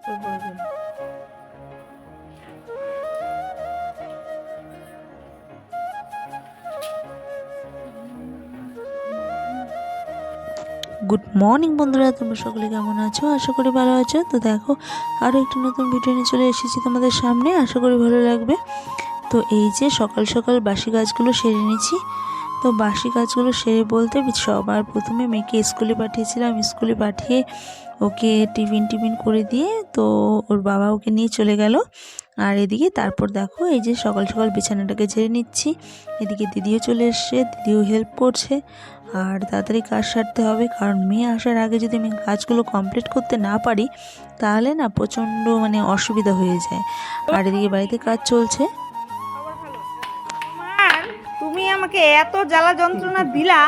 Good morning বন্ধুরা, তোমরা সকলে কেমন আছো? আশা করি ভালো আছো। তো দেখো, আরও একটি নতুন ভিডিও নিয়ে চলে এসেছি তোমাদের সামনে, আশা করি ভালো লাগবে। তো এই যে সকাল সকাল বাসি কাজগুলো সেরে নিচ্ছি। তো বাসি কাজগুলো সেরে বলতে সবার প্রথমে মেয়েকে স্কুলে পাঠিয়েছিলাম। স্কুলে পাঠিয়ে ওকে টিফিন করে দিয়ে তো ওর বাবা ওকে নিয়ে চলে গেল। আর এদিকে তারপর দেখো এই যে সকাল সকাল বিছানাটাকে ঝেড়ে নিচ্ছি। এদিকে দিদিও চলে এসছে, দিদিও হেল্প করছে। আর তাড়াতাড়ি কাজ সারতে হবে, কারণ মেয়ে আসার আগে যদি আমি কাজগুলো কমপ্লিট করতে না পারি তাহলে না প্রচণ্ড অসুবিধা হয়ে যায়। আর এদিকে বাড়িতে কাজ চলছে। তুমি আমাকে এত জ্বালা যন্ত্রণা দিলা,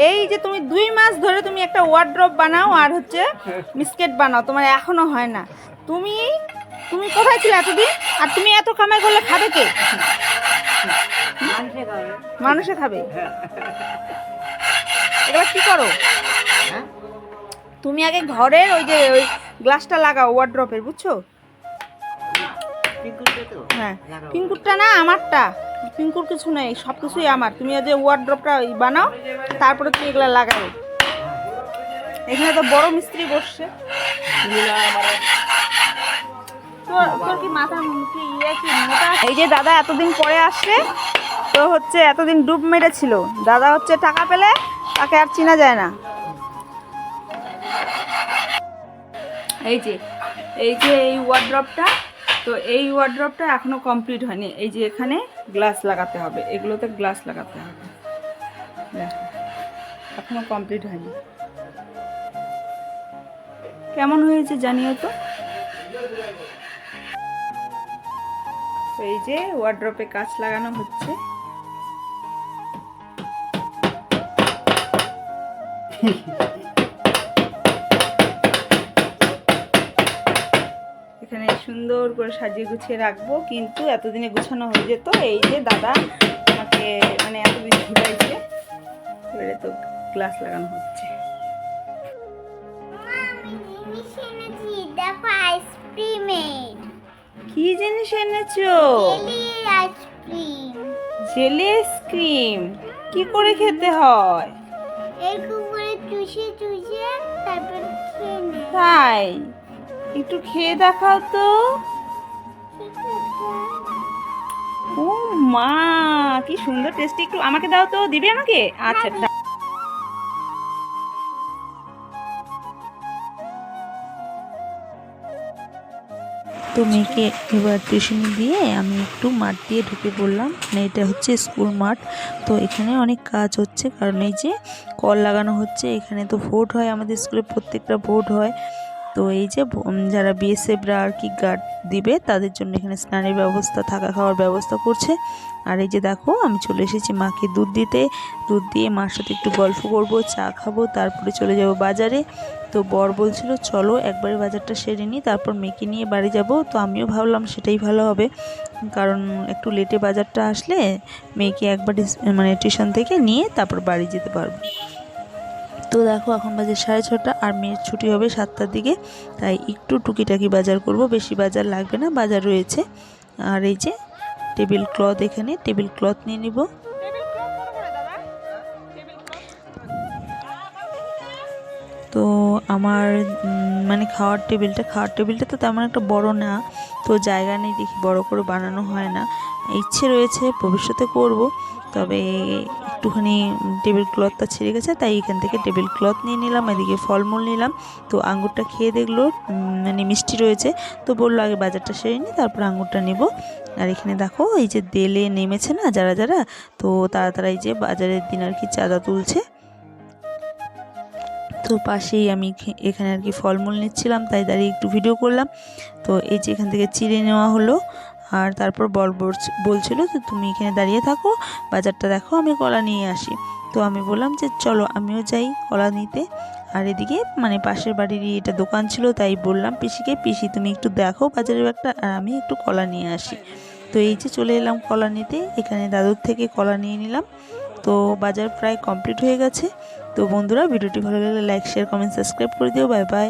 এই যে তুমি 2 মাস ধরে তুমি একটা ওয়ার্ড্রপ বানাও আর হচ্ছে বিস্কিট বানাও, তোমার এখনো হয় না। তুমি তুমি কোথায় ছিলে এতদিন? আর তুমি এত কামাই করলে খাবে কে? মানুষে খাবে। এবার কি করো, তুমি আগে ঘরের ওই যে ওই গ্লাসটা লাগাও ওয়ার্ড্রপের, বুঝছো? হ্যাঁ, পিঙ্কুরটা না, আমারটা। পিঙ্কুর কিছু নেই, সব কিছুই আমার। তুমি যে ওয়ার্ড্রপটা বানাও, তারপরে তুমি এগুলো লাগাও। এখানে তো বড় মিস্ত্রি বসছে। তোর কি মাথা কি মোটা? এই যে দাদা এতদিন পরে আসছে, তো হচ্ছে এতদিন ডুব মেরেছিল। দাদা হচ্ছে টাকা পেলে তাকে আর চেনা যায় না। এই যে এই ওয়ার্ড্রপটা, তো এই ওয়ার্ড্রপটা এখনো কমপ্লিট হয়নি। এই যে এখানে গ্লাস লাগাতে হবে, এগুলোতে গ্লাস লাগাতে হবে। দেখো, এখনো কমপ্লিট হয়নি। কেমন হয়েছে জানিও তো। এই যে ওয়ার্ড্রপে কাঁচ লাগানো হচ্ছে। এখানে সুন্দর করে সাজিয়ে গুছিয়ে রাখবো, কিন্তু এতদিনে গুছানো হয়ে যেত। এই যে দাদা আমাকে এতদিন ঘুরাইছে, এবারে তো গ্লাস লাগানো হচ্ছে। কি জিনিস এনেছো? Jelly ice cream. কি করে খেতে হয়? তাই, একটু খেয়ে দেখাও তো। ও মা, কি সুন্দর টেস্টি। একটু আমাকে দাও তো। দিবে আমাকে? আচ্ছা। তো মেয়েকে এবার টিউশনি দিয়ে আমি একটু মাঠ দিয়ে ঢুকে পড়লাম। এটা হচ্ছে স্কুল মাঠ। তো এখানে অনেক কাজ হচ্ছে, কারণ এই যে কল লাগানো হচ্ছে। এখানে তো ভোট হয়, আমাদের স্কুলে প্রত্যেকটা ভোট হয়। তো এই যে যারা বিএসএফরা আর কি গার্ড দিবে, তাদের জন্য এখানে স্নানের ব্যবস্থা, থাকা খাওয়ার ব্যবস্থা করছে। আর এই যে দেখো, আমি চলে এসেছি মাকে দুধ দিতে। দুধ দিয়ে মার সাথে একটু গল্প করব, চা খাবো, তারপরে চলে যাব বাজারে। তো বর বলছিল চলো একবারে বাজারটা সেরে নিই, তারপর মেয়েকে নিয়ে বাড়ি যাব। তো আমিও ভাবলাম সেটাই ভালো হবে, কারণ একটু লেটে বাজারটা আসলে মেয়েকে একবার টিউশন থেকে নিয়ে তারপর বাড়ি যেতে পারবো। তো দেখো, এখন বাজে 6:30 আর মেয়ের ছুটি হবে 7টার দিকে। তাই একটু টুকিটাকি বাজার করব, বেশি বাজার লাগবে না, বাজার রয়েছে। আর এই যে টেবিল ক্লথ, এখানে টেবিল ক্লথ নিয়ে নিব। তো আমার খাওয়ার টেবিলটা তো তেমন একটা বড় না, তো জায়গা নেই, দেখি বড় করে বানানো হয় না। ইচ্ছে রয়েছে ভবিষ্যতে করব, তবে একটুখানি টেবিল ক্লথটা ছিঁড়ে গেছে, তাই এখান থেকে টেবিল ক্লথ নিয়ে নিলাম। এদিকে ফলমূল নিলাম। তো আঙুরটা খেয়ে দেখলো মিষ্টি রয়েছে, তো বললো আগে বাজারটা সেরে নিই, তারপর আঙুরটা নেব। আর এখানে দেখো, এই যে দেলে নেমেছে না যারা যারা, তো তারা এই যে বাজারের দিন আর কি চাঁদা তুলছে। তো পাশেই আমি এখানে আর কি ফলমূল নিচ্ছিলাম, তাই দাঁড়িয়ে একটু ভিডিও করলাম। তো এই যে এখান থেকে চিড়ে নেওয়া হলো। আর তারপর বলছিল যে তুমি এখানে দাঁড়িয়ে থাকো, বাজারটা দেখো, আমি কলা নিয়ে আসি। তো আমি বললাম যে চলো আমিও যাই কলা নিতে। আর এদিকে পাশের বাড়িরই এটা দোকান ছিল, তাই বললাম পিসিকে, পিসি তুমি একটু দেখো বাজারের একটা, আর আমি একটু কলা নিয়ে আসি। তো এই যে চলে এলাম কলা নিতে, এখানে দাদুর থেকে কলা নিয়ে নিলাম। তো বাজার প্রায় কমপ্লিট হয়ে গেছে। তো বন্ধুরা, ভিডিওটি ভালো লাগলে লাইক, শেয়ার, কমেন্ট, সাবস্ক্রাইব করে দিও। Bye bye.